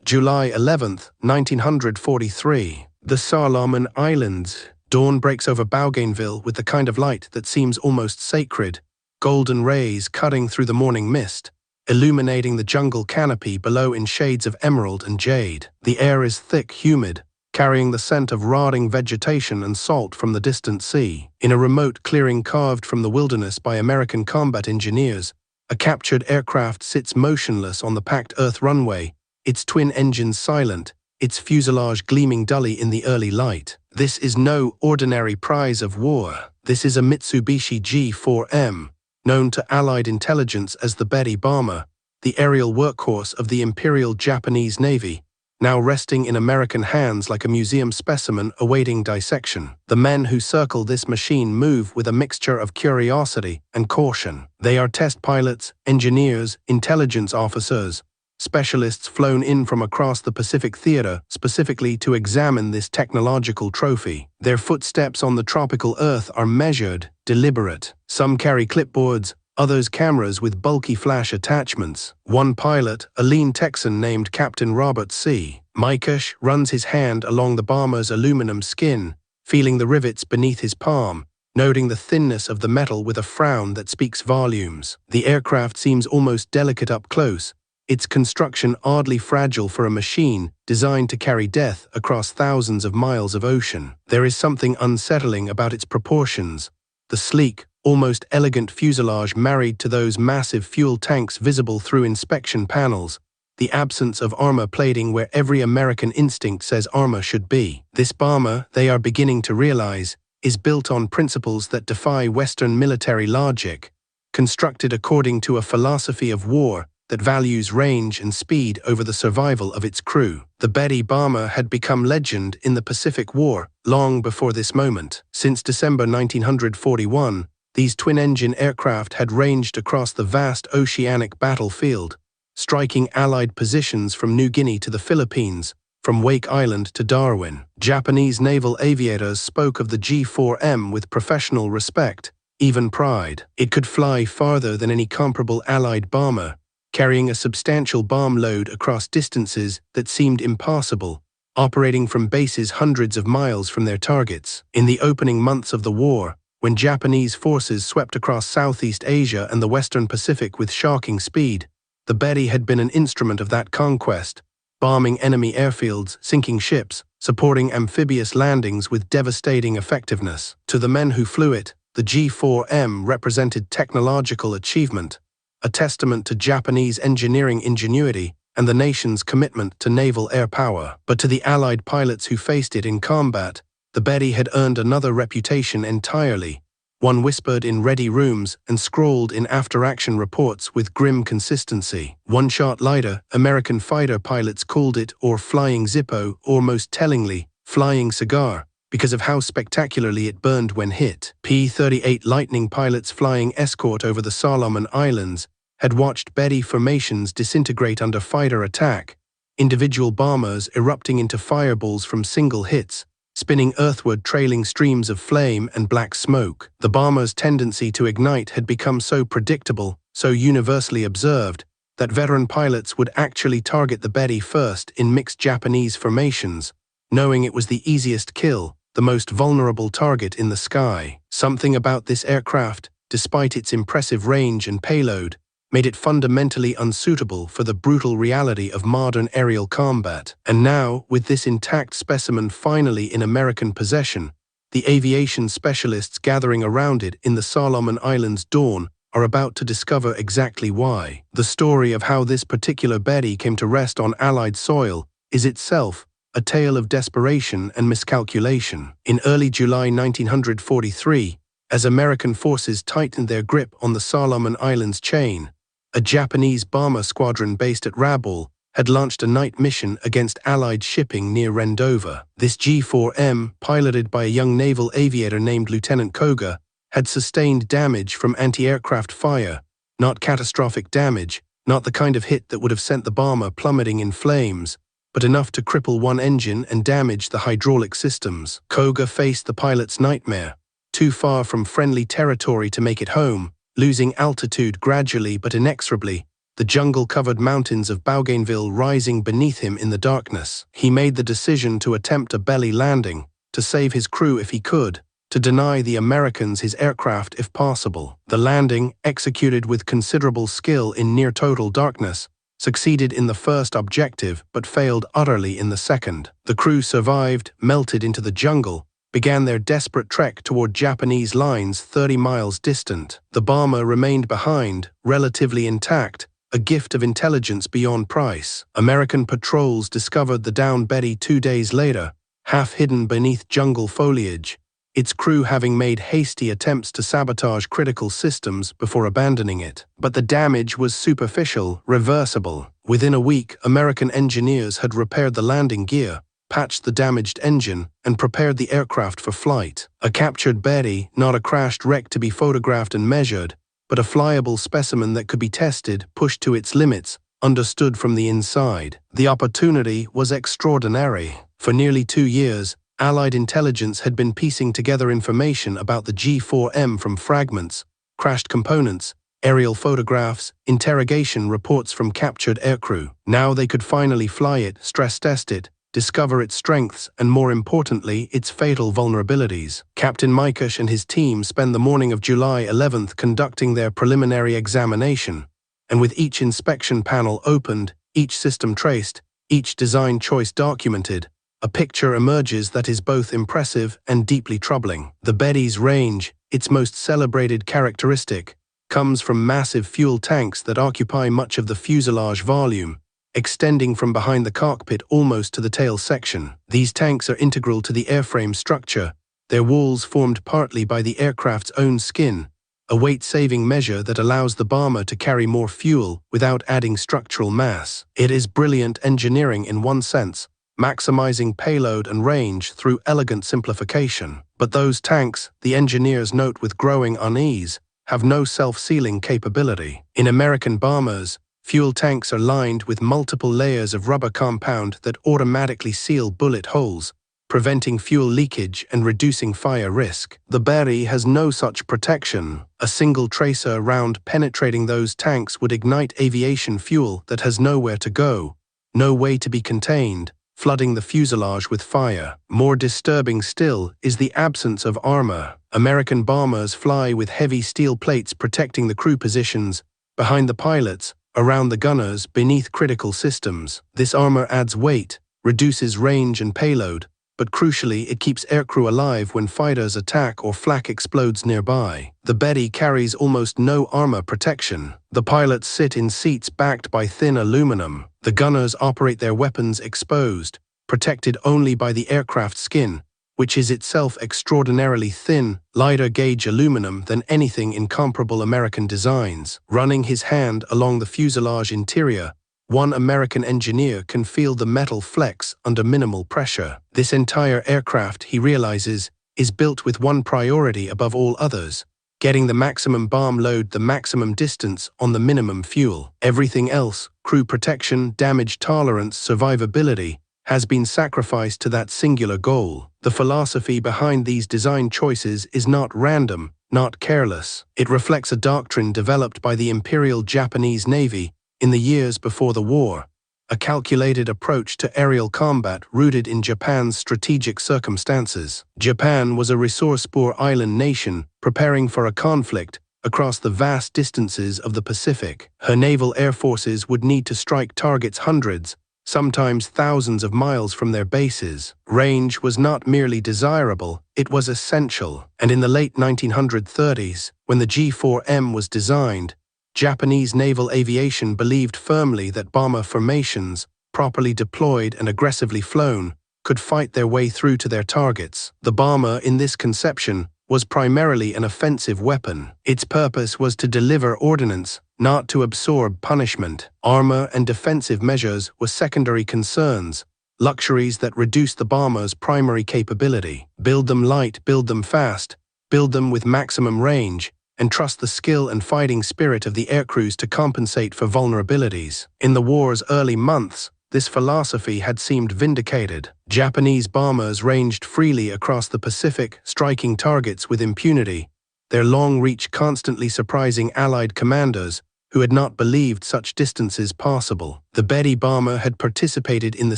July 11th, 1943. The Solomon Islands. Dawn breaks over Bougainville with the kind of light that seems almost sacred, golden rays cutting through the morning mist, illuminating the jungle canopy below in shades of emerald and jade. The air is thick, humid, carrying the scent of rotting vegetation and salt from the distant sea. In a remote clearing carved from the wilderness by American combat engineers, a captured aircraft sits motionless on the packed earth runway, its twin engines silent, its fuselage gleaming dully in the early light. This is no ordinary prize of war. This is a Mitsubishi G4M, known to Allied intelligence as the Betty Bomber, the aerial workhorse of the Imperial Japanese Navy, now resting in American hands like a museum specimen awaiting dissection. The men who circle this machine move with a mixture of curiosity and caution. They are test pilots, engineers, intelligence officers, specialists flown in from across the Pacific Theater specifically to examine this technological trophy. Their footsteps on the tropical earth are measured, deliberate. Some carry clipboards, others cameras with bulky flash attachments. One pilot, a lean Texan named Captain Robert C. Mikesh, runs his hand along the bomber's aluminum skin, feeling the rivets beneath his palm, noting the thinness of the metal with a frown that speaks volumes. The aircraft seems almost delicate up close, its construction oddly fragile for a machine designed to carry death across thousands of miles of ocean. There is something unsettling about its proportions. The sleek, almost elegant fuselage married to those massive fuel tanks visible through inspection panels, the absence of armor plating where every American instinct says armor should be. This bomber, they are beginning to realize, is built on principles that defy Western military logic, constructed according to a philosophy of war that values range and speed over the survival of its crew. The Betty Bomber had become legend in the Pacific War long before this moment. Since December 1941, these twin-engine aircraft had ranged across the vast oceanic battlefield, striking Allied positions from New Guinea to the Philippines, from Wake Island to Darwin. Japanese naval aviators spoke of the G4M with professional respect, even pride. It could fly farther than any comparable Allied bomber, carrying a substantial bomb load across distances that seemed impassable, operating from bases hundreds of miles from their targets. In the opening months of the war, when Japanese forces swept across Southeast Asia and the Western Pacific with shocking speed, the Betty had been an instrument of that conquest, bombing enemy airfields, sinking ships, supporting amphibious landings with devastating effectiveness. To the men who flew it, the G4M represented technological achievement, a testament to Japanese engineering ingenuity and the nation's commitment to naval air power. But to the Allied pilots who faced it in combat, the Betty had earned another reputation entirely, one whispered in ready rooms and scrawled in after-action reports with grim consistency. One shot later, American fighter pilots called it or Flying Zippo or most tellingly, Flying Cigar, because of how spectacularly it burned when hit. P-38 Lightning pilots flying escort over the Solomon Islands had watched Betty formations disintegrate under fighter attack, individual bombers erupting into fireballs from single hits, spinning earthward trailing streams of flame and black smoke. The bomber's tendency to ignite had become so predictable, so universally observed, that veteran pilots would actually target the Betty first in mixed Japanese formations, knowing it was the easiest kill, the most vulnerable target in the sky. Something about this aircraft, despite its impressive range and payload, made it fundamentally unsuitable for the brutal reality of modern aerial combat. And now, with this intact specimen finally in American possession, the aviation specialists gathering around it in the Solomon Islands dawn are about to discover exactly why. The story of how this particular Betty came to rest on Allied soil is itself a tale of desperation and miscalculation. In early July 1943, as American forces tightened their grip on the Solomon Islands chain, a Japanese bomber squadron based at Rabaul had launched a night mission against Allied shipping near Rendova. This G4M, piloted by a young naval aviator named Lieutenant Koga, had sustained damage from anti-aircraft fire, not catastrophic damage, not the kind of hit that would have sent the bomber plummeting in flames, but enough to cripple one engine and damage the hydraulic systems. Koga faced the pilot's nightmare, too far from friendly territory to make it home, losing altitude gradually but inexorably, the jungle-covered mountains of Bougainville rising beneath him in the darkness. He made the decision to attempt a belly landing, to save his crew if he could, to deny the Americans his aircraft if possible. The landing, executed with considerable skill in near-total darkness, succeeded in the first objective but failed utterly in the second. The crew survived, melted into the jungle, began their desperate trek toward Japanese lines 30 miles distant. The bomber remained behind, relatively intact, a gift of intelligence beyond price. American patrols discovered the downed Betty 2 days later, half hidden beneath jungle foliage, its crew having made hasty attempts to sabotage critical systems before abandoning it. But the damage was superficial, reversible. Within a week, American engineers had repaired the landing gear, patched the damaged engine, and prepared the aircraft for flight. A captured Betty, not a crashed wreck to be photographed and measured, but a flyable specimen that could be tested, pushed to its limits, understood from the inside. The opportunity was extraordinary. For nearly 2 years, Allied intelligence had been piecing together information about the G4M from fragments, crashed components, aerial photographs, interrogation reports from captured aircrew. Now they could finally fly it, stress-test it, discover its strengths, and more importantly, its fatal vulnerabilities. Captain Mikush and his team spent the morning of July 11th conducting their preliminary examination, and with each inspection panel opened, each system traced, each design choice documented, a picture emerges that is both impressive and deeply troubling. The Betty's range, its most celebrated characteristic, comes from massive fuel tanks that occupy much of the fuselage volume, extending from behind the cockpit almost to the tail section. These tanks are integral to the airframe structure, their walls formed partly by the aircraft's own skin, a weight-saving measure that allows the bomber to carry more fuel without adding structural mass. It is brilliant engineering in one sense, maximizing payload and range through elegant simplification. But those tanks, the engineers note with growing unease, have no self-sealing capability. In American bombers, fuel tanks are lined with multiple layers of rubber compound that automatically seal bullet holes, preventing fuel leakage and reducing fire risk. The Berry has no such protection. A single tracer round penetrating those tanks would ignite aviation fuel that has nowhere to go, no way to be contained, flooding the fuselage with fire. More disturbing still is the absence of armor. American bombers fly with heavy steel plates protecting the crew positions, behind the pilots, around the gunners, beneath critical systems. This armor adds weight, reduces range and payload, but crucially it keeps aircrew alive when fighters attack or flak explodes nearby. The Betty carries almost no armor protection. The pilots sit in seats backed by thin aluminum. The gunners operate their weapons exposed, protected only by the aircraft skin, which is itself extraordinarily thin, lighter gauge aluminum than anything in comparable American designs. Running his hand along the fuselage interior, one American engineer can feel the metal flex under minimal pressure. This entire aircraft, he realizes, is built with one priority above all others: getting the maximum bomb load the maximum distance on the minimum fuel. Everything else, crew protection, damage tolerance, survivability, has been sacrificed to that singular goal. The philosophy behind these design choices is not random, not careless. It reflects a doctrine developed by the Imperial Japanese Navy in the years before the war, a calculated approach to aerial combat rooted in Japan's strategic circumstances. Japan was a resource-poor island nation preparing for a conflict across the vast distances of the Pacific. Her naval air forces would need to strike targets hundreds, sometimes thousands of miles from their bases. Range was not merely desirable, it was essential. And in the late 1930s, when the G4M was designed, Japanese naval aviation believed firmly that bomber formations, properly deployed and aggressively flown, could fight their way through to their targets. The bomber, in this conception, was primarily an offensive weapon. Its purpose was to deliver ordnance, not to absorb punishment. Armor and defensive measures were secondary concerns, luxuries that reduced the bomber's primary capability. Build them light, build them fast, build them with maximum range, and trust the skill and fighting spirit of the aircrews to compensate for vulnerabilities. In the war's early months, this philosophy had seemed vindicated. Japanese bombers ranged freely across the Pacific, striking targets with impunity, their long reach constantly surprising Allied commanders who had not believed such distances possible. The Betty bomber had participated in the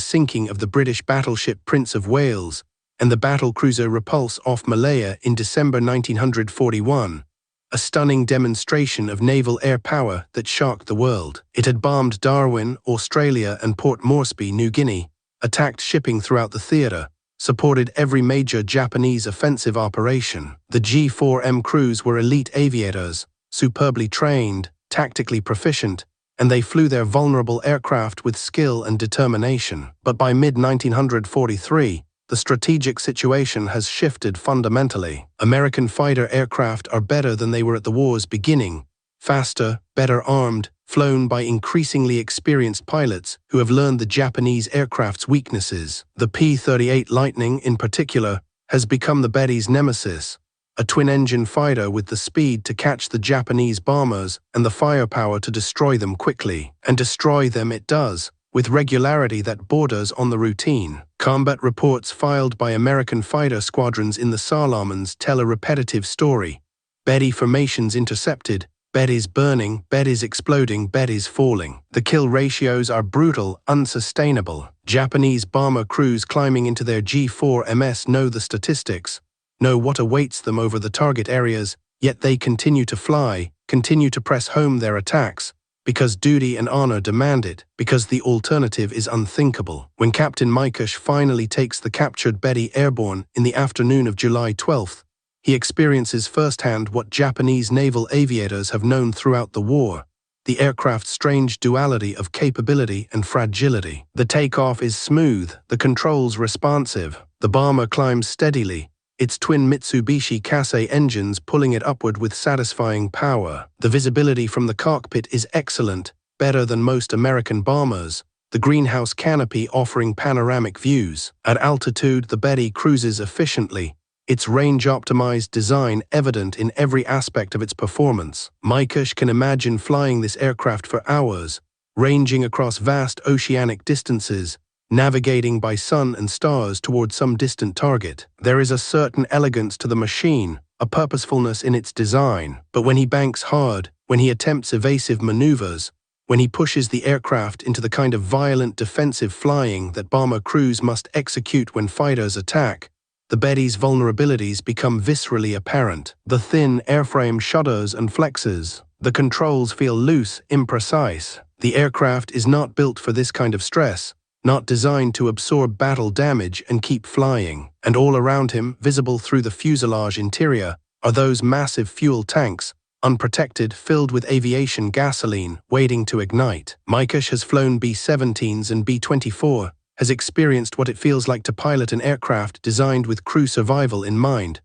sinking of the British battleship Prince of Wales and the battlecruiser Repulse off Malaya in December 1941, a stunning demonstration of naval air power that shocked the world. It had bombed Darwin, Australia, and Port Moresby, New Guinea, attacked shipping throughout the theatre, supported every major Japanese offensive operation. The G4M crews were elite aviators, superbly trained, tactically proficient, and they flew their vulnerable aircraft with skill and determination. But by mid-1943, the strategic situation has shifted fundamentally. American fighter aircraft are better than they were at the war's beginning, faster, better armed, flown by increasingly experienced pilots who have learned the Japanese aircraft's weaknesses. The P-38 Lightning, in particular, has become the Betty's nemesis, a twin-engine fighter with the speed to catch the Japanese bombers and the firepower to destroy them quickly. And destroy them it does, with regularity that borders on the routine. Combat reports filed by American fighter squadrons in the Solomons tell a repetitive story. Betty formations intercepted, Betty's burning, Betty's exploding, Betty's falling. The kill ratios are brutal, unsustainable. Japanese bomber crews climbing into their G4MS know the statistics, know what awaits them over the target areas, yet they continue to fly, continue to press home their attacks, because duty and honor demand it, because the alternative is unthinkable. When Captain Mikush finally takes the captured Betty airborne in the afternoon of July 12th, he experiences firsthand what Japanese naval aviators have known throughout the war: the aircraft's strange duality of capability and fragility. The takeoff is smooth, the controls responsive, the bomber climbs steadily, its twin Mitsubishi Kasei engines pulling it upward with satisfying power. The visibility from the cockpit is excellent, better than most American bombers, the greenhouse canopy offering panoramic views. At altitude, the Betty cruises efficiently, its range-optimized design evident in every aspect of its performance. Mikush can imagine flying this aircraft for hours, ranging across vast oceanic distances, navigating by sun and stars toward some distant target. There is a certain elegance to the machine, a purposefulness in its design. But when he banks hard, when he attempts evasive maneuvers, when he pushes the aircraft into the kind of violent defensive flying that bomber crews must execute when fighters attack, the Betty's vulnerabilities become viscerally apparent. The thin airframe shudders and flexes. The controls feel loose, imprecise. The aircraft is not built for this kind of stress, not designed to absorb battle damage and keep flying. And all around him, visible through the fuselage interior, are those massive fuel tanks, unprotected, filled with aviation gasoline, waiting to ignite. Mikush has flown B-17s and B-24, has experienced what it feels like to pilot an aircraft designed with crew survival in mind.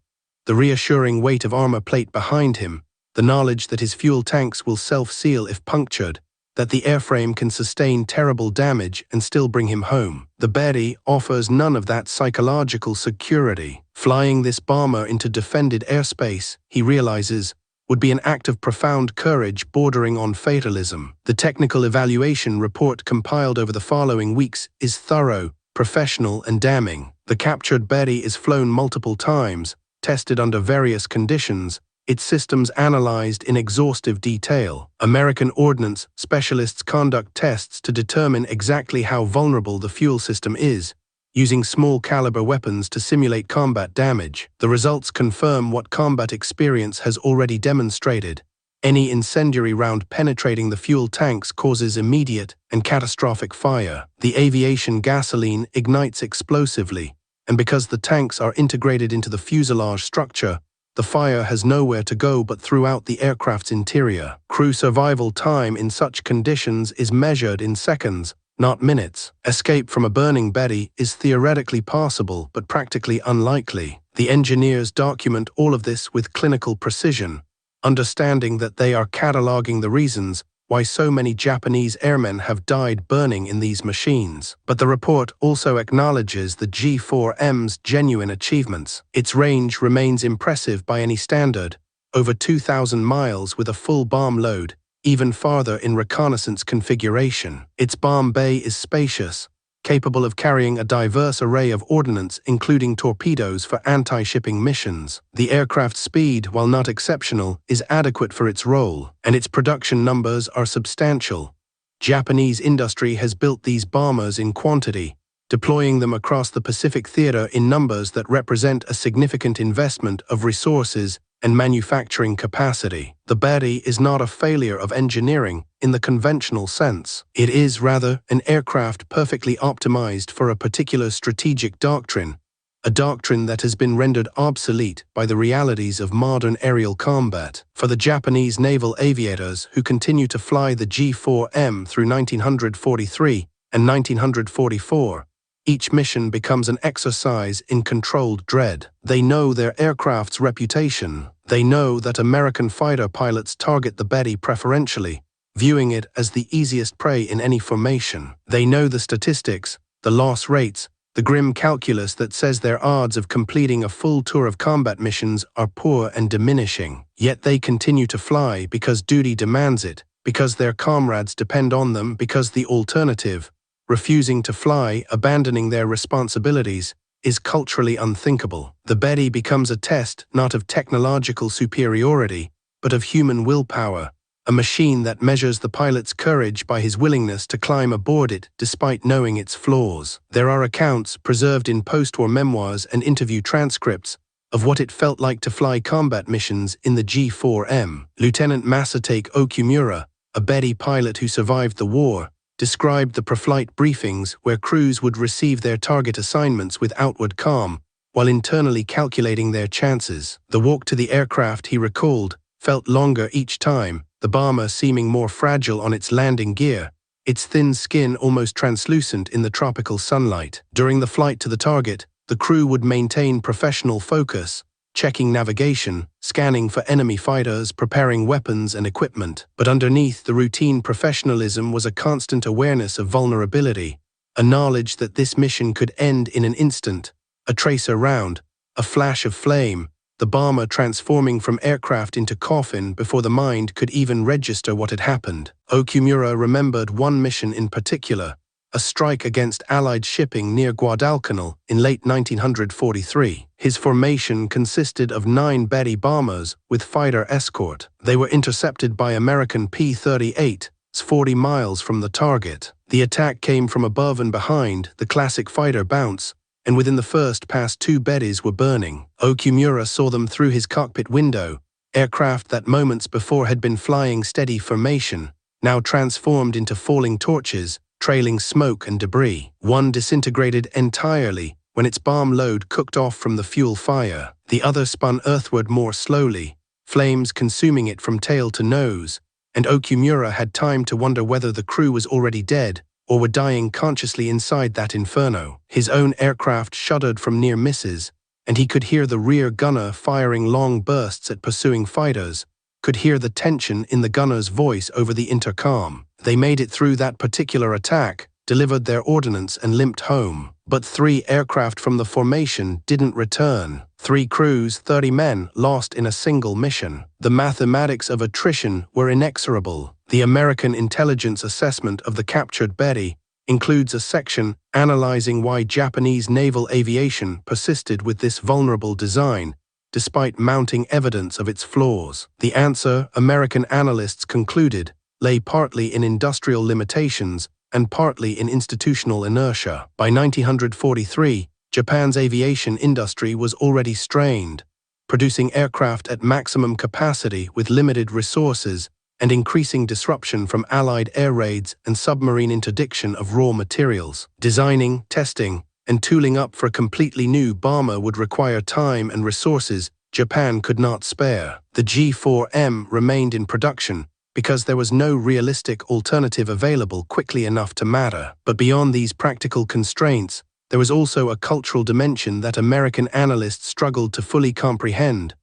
The reassuring weight of armor plate behind him, the knowledge that his fuel tanks will self-seal if punctured, that the airframe can sustain terrible damage and still bring him home. The Betty offers none of that psychological security. Flying this bomber into defended airspace, he realizes, would be an act of profound courage bordering on fatalism. The technical evaluation report compiled over the following weeks is thorough, professional, and damning. The captured Betty is flown multiple times, tested under various conditions, its systems analyzed in exhaustive detail. American ordnance specialists conduct tests to determine exactly how vulnerable the fuel system is, using small-caliber weapons to simulate combat damage. The results confirm what combat experience has already demonstrated. Any incendiary round penetrating the fuel tanks causes immediate and catastrophic fire. The aviation gasoline ignites explosively, and because the tanks are integrated into the fuselage structure, the fire has nowhere to go but throughout the aircraft's interior. Crew survival time in such conditions is measured in seconds, not minutes. Escape from a burning Betty is theoretically possible but practically unlikely. The engineers document all of this with clinical precision, understanding that they are cataloging the reasons why so many Japanese airmen have died burning in these machines. But the report also acknowledges the G4M's genuine achievements. Its range remains impressive by any standard, over 2,000 miles with a full bomb load, even farther in reconnaissance configuration. Its bomb bay is spacious, capable of carrying a diverse array of ordnance including torpedoes for anti-shipping missions. The aircraft's speed, while not exceptional, is adequate for its role, and its production numbers are substantial. Japanese industry has built these bombers in quantity, deploying them across the Pacific Theater in numbers that represent a significant investment of resources and manufacturing capacity. The Berry is not a failure of engineering in the conventional sense. It is rather an aircraft perfectly optimized for a particular strategic doctrine, a doctrine that has been rendered obsolete by the realities of modern aerial combat. For the Japanese naval aviators who continue to fly the G4M through 1943 and 1944, each mission becomes an exercise in controlled dread. They know their aircraft's reputation. They know that American fighter pilots target the Berry preferentially, viewing it as the easiest prey in any formation. They know the statistics, the loss rates, the grim calculus that says their odds of completing a full tour of combat missions are poor and diminishing. Yet they continue to fly because duty demands it, because their comrades depend on them, because the alternative, refusing to fly, abandoning their responsibilities, is culturally unthinkable. The Berry becomes a test not of technological superiority, but of human willpower, a machine that measures the pilot's courage by his willingness to climb aboard it despite knowing its flaws. There are accounts, preserved in post-war memoirs and interview transcripts, of what it felt like to fly combat missions in the G4M. Lieutenant Masatake Okumura, a Berry pilot who survived the war, described the pre-flight briefings where crews would receive their target assignments with outward calm, while internally calculating their chances. The walk to the aircraft, he recalled, felt longer each time, the bomber seeming more fragile on its landing gear, its thin skin almost translucent in the tropical sunlight. During the flight to the target, the crew would maintain professional focus, checking navigation, scanning for enemy fighters, preparing weapons and equipment. But underneath the routine professionalism was a constant awareness of vulnerability, a knowledge that this mission could end in an instant, a tracer round, a flash of flame, the bomber transforming from aircraft into coffin before the mind could even register what had happened. Okumura remembered one mission in particular, a strike against Allied shipping near Guadalcanal in late 1943. His formation consisted of 9 Berry bombers with fighter escort. They were intercepted by American P-38s 40 miles from the target. The attack came from above and behind, the classic fighter bounce, and within the first pass 2 Berries were burning. Okumura saw them through his cockpit window, aircraft that moments before had been flying steady formation, now transformed into falling torches, trailing smoke and debris. One disintegrated entirely when its bomb load cooked off from the fuel fire. The other spun earthward more slowly, flames consuming it from tail to nose, and Okumura had time to wonder whether the crew was already dead or were dying consciously inside that inferno. His own aircraft shuddered from near misses, and he could hear the rear gunner firing long bursts at pursuing fighters, could hear the tension in the gunner's voice over the intercom. They made it through that particular attack, delivered their ordnance and limped home. But 3 aircraft from the formation didn't return. 3 crews, 30 men, lost in a single mission. The mathematics of attrition were inexorable. The American intelligence assessment of the captured Berry includes a section analyzing why Japanese naval aviation persisted with this vulnerable design, despite mounting evidence of its flaws. The answer, American analysts concluded, lay partly in industrial limitations and partly in institutional inertia. By 1943, Japan's aviation industry was already strained, producing aircraft at maximum capacity with limited resources and increasing disruption from Allied air raids and submarine interdiction of raw materials. Designing, testing, and tooling up for a completely new bomber would require time and resources Japan could not spare. The G4M remained in production because there was no realistic alternative available quickly enough to matter. But beyond these practical constraints, there was also a cultural dimension that American analysts struggled to fully comprehend,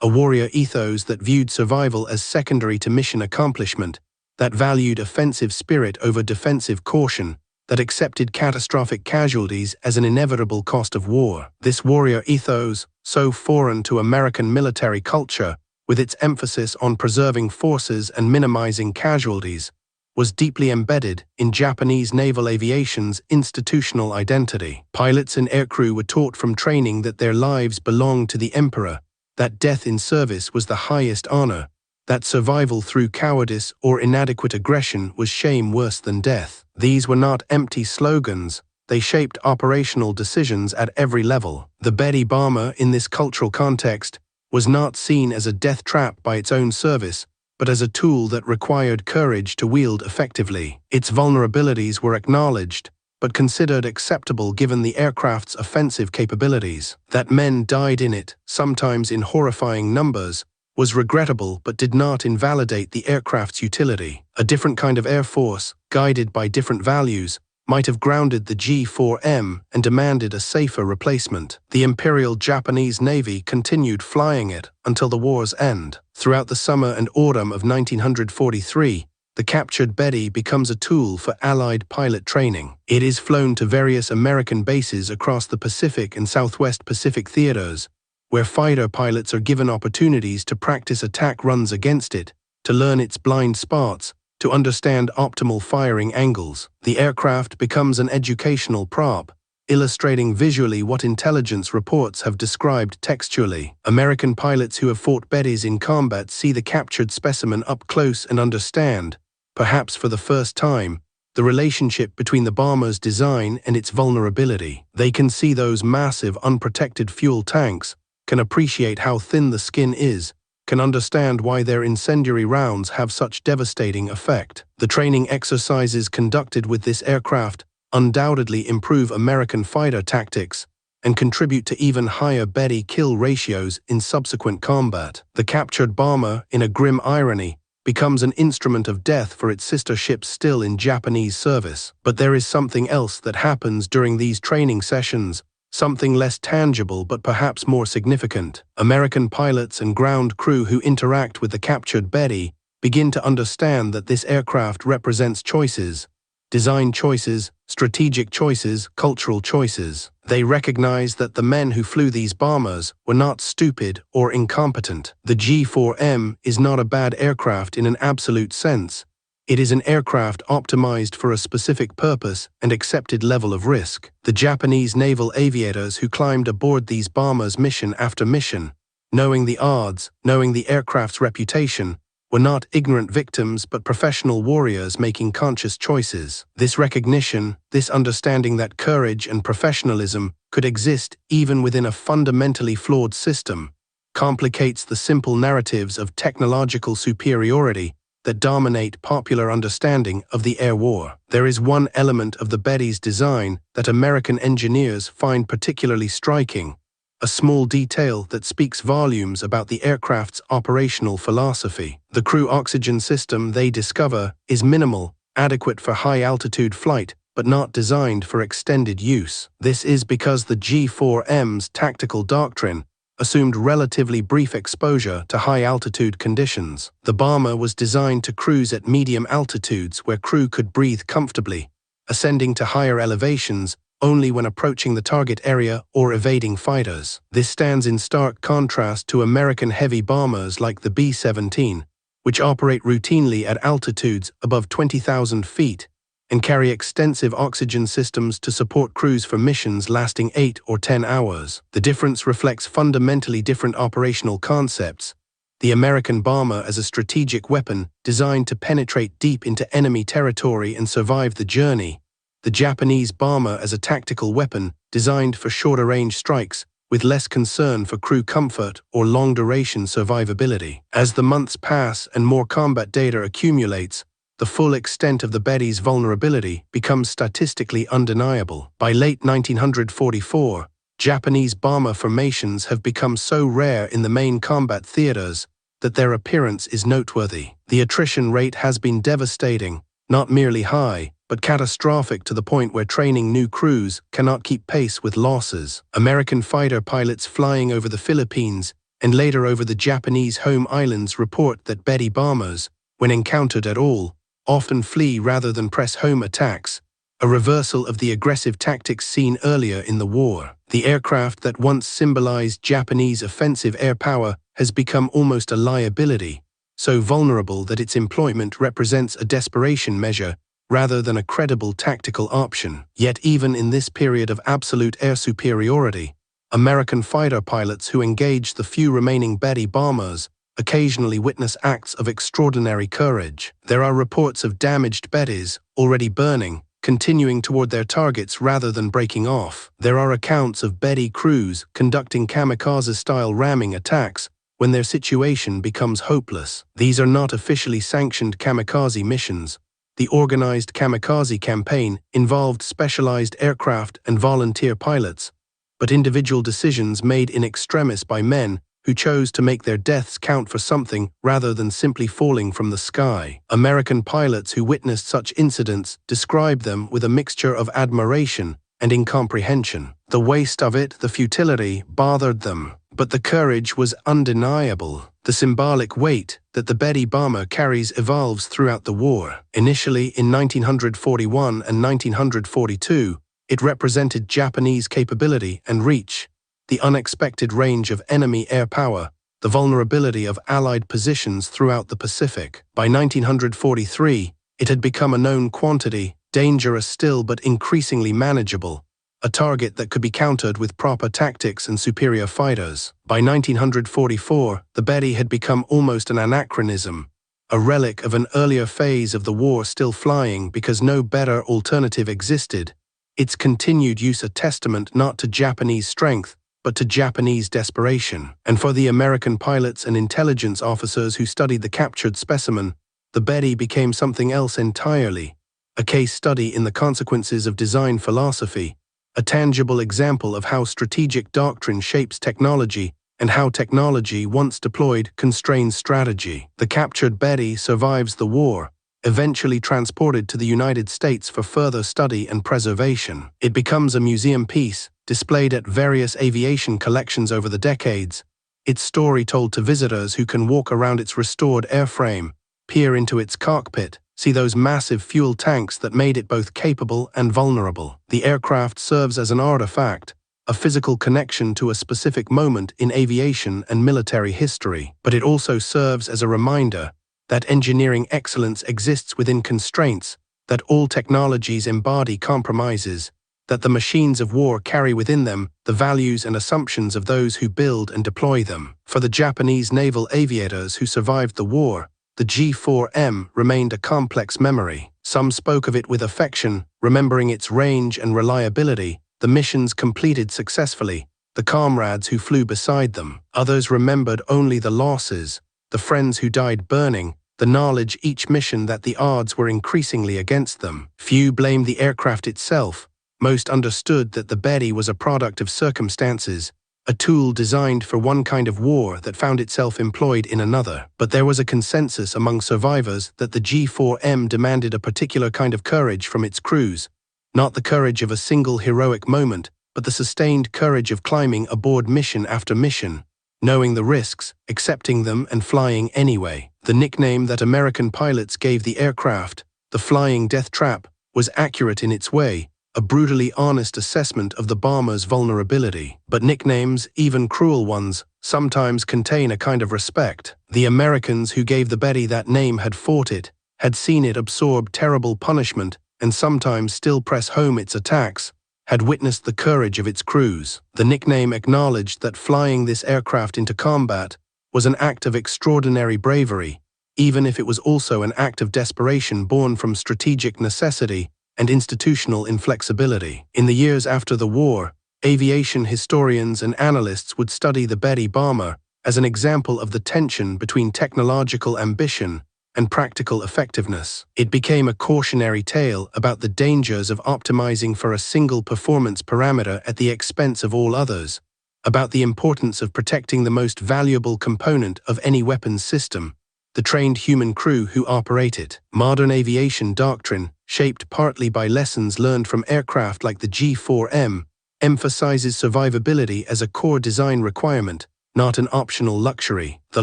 a warrior ethos that viewed survival as secondary to mission accomplishment, that valued offensive spirit over defensive caution, that accepted catastrophic casualties as an inevitable cost of war. This warrior ethos, so foreign to American military culture, with its emphasis on preserving forces and minimizing casualties, was deeply embedded in Japanese naval aviation's institutional identity. Pilots and aircrew were taught from training that their lives belonged to the emperor, that death in service was the highest honor, that survival through cowardice or inadequate aggression was shame worse than death. These were not empty slogans, they shaped operational decisions at every level. The Betty bomber, in this cultural context, was not seen as a death trap by its own service, but as a tool that required courage to wield effectively. Its vulnerabilities were acknowledged, but considered acceptable given the aircraft's offensive capabilities. That men died in it, sometimes in horrifying numbers, was regrettable but did not invalidate the aircraft's utility. A different kind of air force, guided by different values, might have grounded the G4M and demanded a safer replacement. The Imperial Japanese Navy continued flying it until the war's end. Throughout the summer and autumn of 1943, the captured Betty becomes a tool for Allied pilot training. It is flown to various American bases across the Pacific and Southwest Pacific theaters, where fighter pilots are given opportunities to practice attack runs against it, to learn its blind spots, to understand optimal firing angles. The aircraft becomes an educational prop, illustrating visually what intelligence reports have described textually. American pilots who have fought Bettys in combat see the captured specimen up close and understand, perhaps for the first time, the relationship between the bomber's design and its vulnerability. They can see those massive unprotected fuel tanks, can appreciate how thin the skin is, can understand why their incendiary rounds have such devastating effect. The training exercises conducted with this aircraft undoubtedly improve American fighter tactics and contribute to even higher Betty kill ratios in subsequent combat. The captured bomber, in a grim irony, becomes an instrument of death for its sister ships still in Japanese service. But there is something else that happens during these training sessions, something less tangible but perhaps more significant. American pilots and ground crew who interact with the captured Betty begin to understand that this aircraft represents choices, design choices, strategic choices, cultural choices. They recognize that the men who flew these bombers were not stupid or incompetent. The G4M is not a bad aircraft in an absolute sense. It is an aircraft optimized for a specific purpose and accepted level of risk. The Japanese naval aviators who climbed aboard these bombers mission after mission, knowing the odds, knowing the aircraft's reputation, were not ignorant victims but professional warriors making conscious choices. This recognition, this understanding that courage and professionalism could exist even within a fundamentally flawed system, complicates the simple narratives of technological superiority that dominate popular understanding of the air war. There is one element of the Betty's design that American engineers find particularly striking, a small detail that speaks volumes about the aircraft's operational philosophy. The crew oxygen system, they discover, is minimal, adequate for high-altitude flight, but not designed for extended use. This is because the G4M's tactical doctrine assumed relatively brief exposure to high-altitude conditions. The bomber was designed to cruise at medium altitudes where crew could breathe comfortably, ascending to higher elevations only when approaching the target area or evading fighters. This stands in stark contrast to American heavy bombers like the B-17, which operate routinely at altitudes above 20,000 feet and carry extensive oxygen systems to support crews for missions lasting 8 or 10 hours. The difference reflects fundamentally different operational concepts. The American bomber as a strategic weapon designed to penetrate deep into enemy territory and survive the journey. The Japanese bomber as a tactical weapon designed for shorter-range strikes with less concern for crew comfort or long-duration survivability. As the months pass and more combat data accumulates, the full extent of the Betty's vulnerability becomes statistically undeniable. By late 1944, Japanese bomber formations have become so rare in the main combat theaters that their appearance is noteworthy. The attrition rate has been devastating, not merely high, but catastrophic to the point where training new crews cannot keep pace with losses. American fighter pilots flying over the Philippines and later over the Japanese home islands report that Betty bombers, when encountered at all, often flee rather than press home attacks, a reversal of the aggressive tactics seen earlier in the war. The aircraft that once symbolized Japanese offensive air power has become almost a liability, so vulnerable that its employment represents a desperation measure rather than a credible tactical option. Yet even in this period of absolute air superiority, American fighter pilots who engaged the few remaining Betty bombers occasionally witness acts of extraordinary courage. There are reports of damaged Bettys, already burning, continuing toward their targets rather than breaking off. There are accounts of Betty crews conducting kamikaze-style ramming attacks when their situation becomes hopeless. These are not officially sanctioned kamikaze missions. The organized kamikaze campaign involved specialized aircraft and volunteer pilots, but individual decisions made in extremis by men who chose to make their deaths count for something rather than simply falling from the sky. American pilots who witnessed such incidents describe them with a mixture of admiration and incomprehension. The waste of it, the futility, bothered them. But the courage was undeniable. The symbolic weight that the Betty bomber carries evolves throughout the war. Initially, in 1941 and 1942, it represented Japanese capability and reach, the unexpected range of enemy air power, the vulnerability of Allied positions throughout the Pacific. By 1943, it had become a known quantity, dangerous still but increasingly manageable, a target that could be countered with proper tactics and superior fighters. By 1944, the Betty had become almost an anachronism, a relic of an earlier phase of the war still flying because no better alternative existed, its continued use a testament not to Japanese strength, but to Japanese desperation. And for the American pilots and intelligence officers who studied the captured specimen, the Betty became something else entirely, a case study in the consequences of design philosophy, a tangible example of how strategic doctrine shapes technology and how technology, once deployed, constrains strategy. The captured Betty survives the war, eventually transported to the United States for further study and preservation. It becomes a museum piece, displayed at various aviation collections over the decades, its story told to visitors who can walk around its restored airframe, peer into its cockpit, see those massive fuel tanks that made it both capable and vulnerable. The aircraft serves as an artifact, a physical connection to a specific moment in aviation and military history, but it also serves as a reminder that engineering excellence exists within constraints, that all technologies embody compromises, that the machines of war carry within them the values and assumptions of those who build and deploy them. For the Japanese naval aviators who survived the war, the G4M remained a complex memory. Some spoke of it with affection, remembering its range and reliability, the missions completed successfully, the comrades who flew beside them. Others remembered only the losses, the friends who died burning, the knowledge each mission that the odds were increasingly against them. Few blamed the aircraft itself. Most understood that the Betty was a product of circumstances, a tool designed for one kind of war that found itself employed in another. But there was a consensus among survivors that the G4M demanded a particular kind of courage from its crews, not the courage of a single heroic moment, but the sustained courage of climbing aboard mission after mission, knowing the risks, accepting them, and flying anyway. The nickname that American pilots gave the aircraft, the Flying Death Trap, was accurate in its way, a brutally honest assessment of the bomber's vulnerability. But nicknames, even cruel ones, sometimes contain a kind of respect. The Americans who gave the Betty that name had fought it, had seen it absorb terrible punishment, and sometimes still press home its attacks, had witnessed the courage of its crews. The nickname acknowledged that flying this aircraft into combat was an act of extraordinary bravery, even if it was also an act of desperation born from strategic necessity and institutional inflexibility. In the years after the war, aviation historians and analysts would study the Betty bomber as an example of the tension between technological ambition and practical effectiveness. It became a cautionary tale about the dangers of optimizing for a single performance parameter at the expense of all others, about the importance of protecting the most valuable component of any weapons system, the trained human crew who operate it. Modern aviation doctrine, shaped partly by lessons learned from aircraft like the G4M, emphasizes survivability as a core design requirement, not an optional luxury. The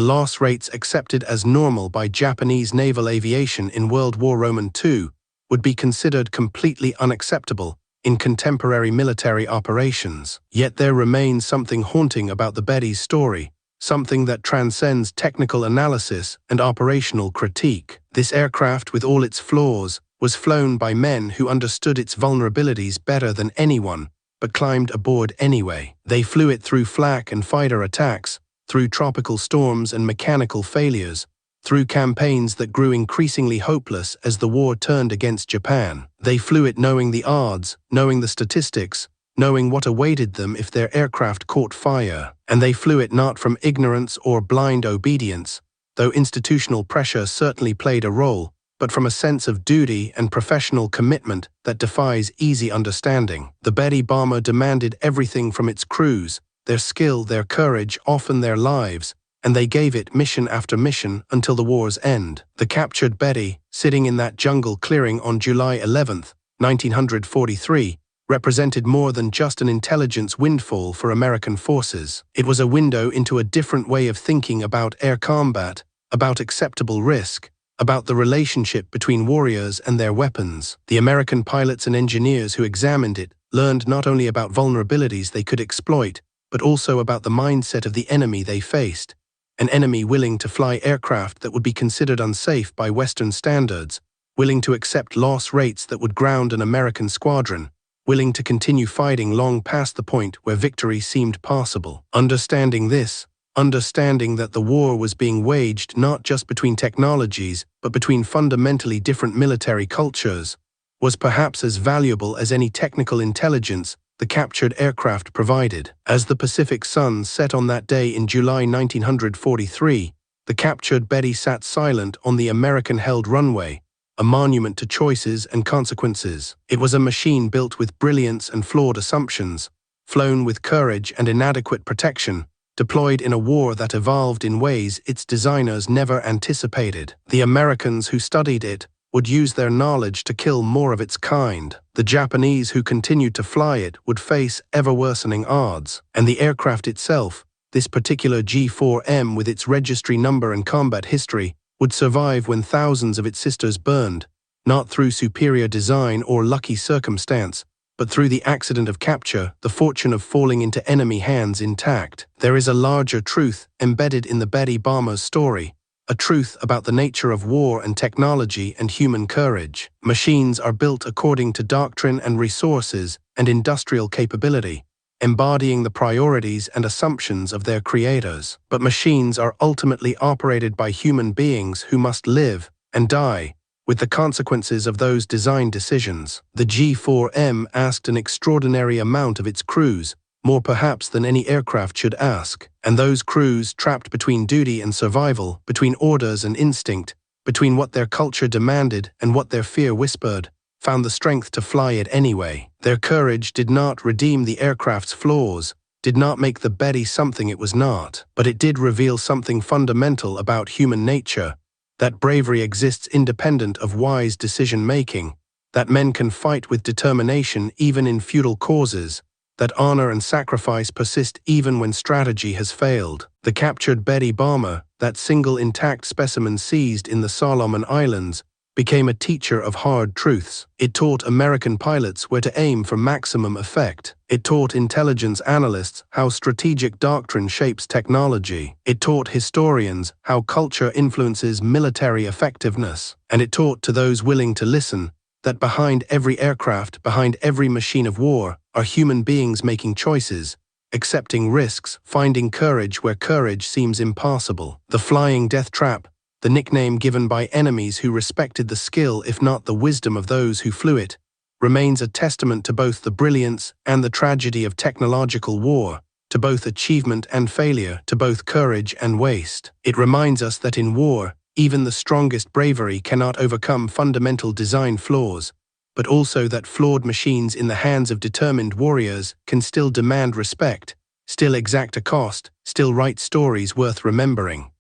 loss rates accepted as normal by Japanese naval aviation in World War II would be considered completely unacceptable in contemporary military operations. Yet there remains something haunting about the Betty's story, something that transcends technical analysis and operational critique. This aircraft, with all its flaws, was flown by men who understood its vulnerabilities better than anyone, but climbed aboard anyway. They flew it through flak and fighter attacks, through tropical storms and mechanical failures, through campaigns that grew increasingly hopeless as the war turned against Japan. They flew it knowing the odds, knowing the statistics, knowing what awaited them if their aircraft caught fire. And they flew it not from ignorance or blind obedience, though institutional pressure certainly played a role, but from a sense of duty and professional commitment that defies easy understanding. The Betty bomber demanded everything from its crews, their skill, their courage, often their lives, and they gave it mission after mission until the war's end. The captured Betty, sitting in that jungle clearing on July 11, 1943, represented more than just an intelligence windfall for American forces. It was a window into a different way of thinking about air combat, about acceptable risk, about the relationship between warriors and their weapons. The American pilots and engineers who examined it learned not only about vulnerabilities they could exploit, but also about the mindset of the enemy they faced, an enemy willing to fly aircraft that would be considered unsafe by Western standards, willing to accept loss rates that would ground an American squadron, willing to continue fighting long past the point where victory seemed possible. Understanding this, understanding that the war was being waged not just between technologies, but between fundamentally different military cultures, was perhaps as valuable as any technical intelligence the captured aircraft provided. As the Pacific sun set on that day in July 1943, the captured Betty sat silent on the American-held runway, a monument to choices and consequences. It was a machine built with brilliance and flawed assumptions, flown with courage and inadequate protection, deployed in a war that evolved in ways its designers never anticipated. The Americans who studied it would use their knowledge to kill more of its kind. The Japanese who continued to fly it would face ever-worsening odds. And the aircraft itself, this particular G4M with its registry number and combat history, would survive when thousands of its sisters burned, not through superior design or lucky circumstance, but through the accident of capture, the fortune of falling into enemy hands intact. There is a larger truth embedded in the Betty bomber's story, a truth about the nature of war and technology and human courage. Machines are built according to doctrine and resources and industrial capability, embodying the priorities and assumptions of their creators. But machines are ultimately operated by human beings who must live and die with the consequences of those design decisions. The G4M asked an extraordinary amount of its crews, more perhaps than any aircraft should ask. And those crews, trapped between duty and survival, between orders and instinct, between what their culture demanded and what their fear whispered, found the strength to fly it anyway. Their courage did not redeem the aircraft's flaws, did not make the Betty something it was not, but it did reveal something fundamental about human nature, that bravery exists independent of wise decision-making, that men can fight with determination even in futile causes, that honor and sacrifice persist even when strategy has failed. The captured Betty bomber, that single intact specimen seized in the Solomon Islands, became a teacher of hard truths. It taught American pilots where to aim for maximum effect. It taught intelligence analysts how strategic doctrine shapes technology. It taught historians how culture influences military effectiveness. And it taught to those willing to listen that behind every aircraft, behind every machine of war, are human beings making choices, accepting risks, finding courage where courage seems impossible. The flying death trap, the nickname given by enemies who respected the skill if not the wisdom of those who flew it, remains a testament to both the brilliance and the tragedy of technological war, to both achievement and failure, to both courage and waste. It reminds us that in war, even the strongest bravery cannot overcome fundamental design flaws, but also that flawed machines in the hands of determined warriors can still demand respect, still exact a cost, still write stories worth remembering.